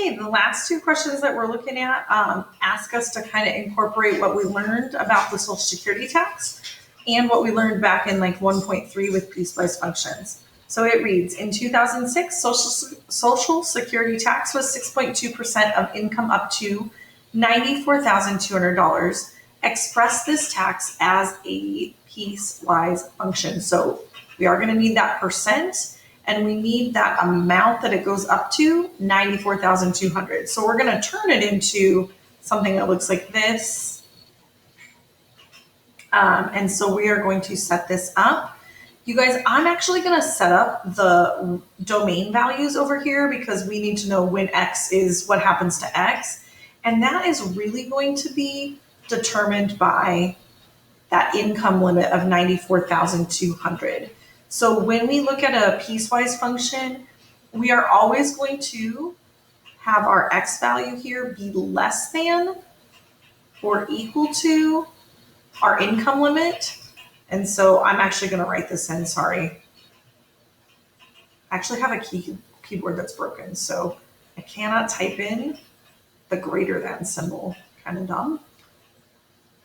Okay, the last two questions that we're looking at ask us to kind of incorporate what we learned about the Social Security tax and what we learned back in like 1.3 with piecewise functions. So it reads, in 2006, Social Security tax was 6.2% of income up to $94,200. Express this tax as a piecewise function. So we are going to need that percent, and we need that amount that it goes up to, 94,200. So we're going to turn it into something that looks like this. And so we are going to set this up. You guys, I'm actually going to set up the domain values over here because we need to know when X is what happens to X. And that is really going to be determined by that income limit of 94,200. So when we look at a piecewise function, we are always going to have our X value here be less than or equal to our income limit. And so I'm actually going to write this in, sorry. I actually have a keyboard that's broken, so I cannot type in the greater than symbol, kind of dumb.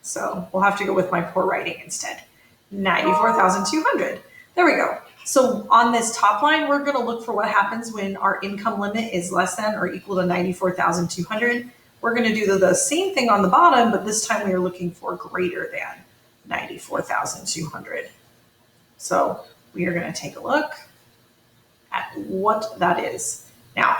So we'll have to go with my poor writing instead. 94,200. There we go. So on this top line, we're going to look for what happens when our income limit is less than or equal to 94,200. We're going to do the same thing on the bottom, but this time we are looking for greater than 94,200. So we are going to take a look at what that is. Now,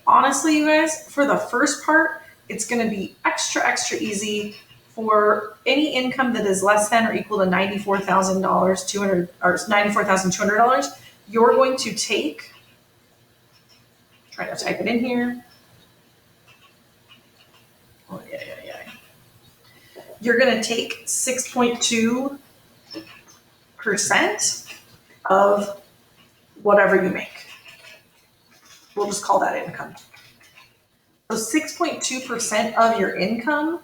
honestly, you guys, for the first part, it's going to be extra easy. For any income that is less than or equal to $94,200 or $94,200, you're going to take, try to type it in here. Oh, yeah. You're going to take 6.2% of whatever you make. We'll just call that income. So 6.2% of your income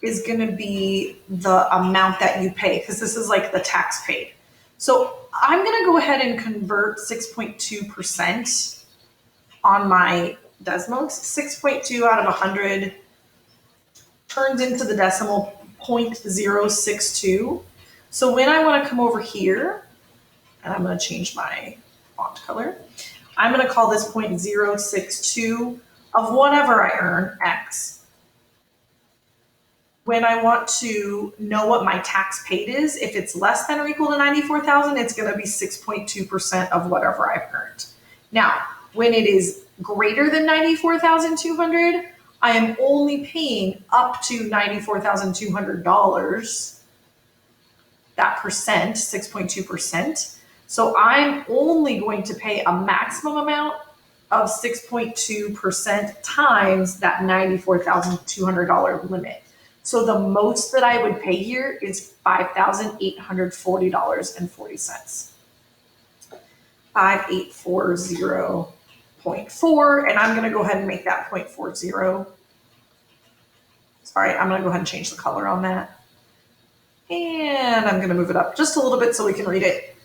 is going to be the amount that you pay, because this is like the tax paid. So I'm going to go ahead and convert 6.2% on my Desmos. 6.2 out of 100 turns into the decimal 0.062. So when I want to come over here, and I'm going to change my font color, I'm going to call this 0.062 of whatever I earn, X. When I want to know what my tax paid is, if it's less than or equal to 94,000, it's going to be 6.2% of whatever I've earned. Now, when it is greater than 94,200, I am only paying up to $94,200. That percent, 6.2%. So I'm only going to pay a maximum amount of 6.2% times that $94,200 limit. So the most that I would pay here is $5,840.40. 5840.4, and I'm going to go ahead and make that 0.40. Sorry, I'm going to go ahead and change the color on that. And I'm going to move it up just a little bit so we can read it.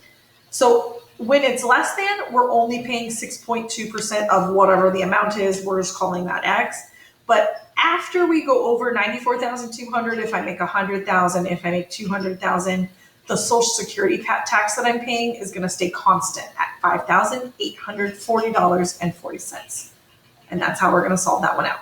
So when it's less than, we're only paying 6.2% of whatever the amount is. We're just calling that X. But after we go over 94,200, if I make 100,000, if I make 200,000, the Social Security tax that I'm paying is going to stay constant at $5,840.40. And that's how we're going to solve that one out.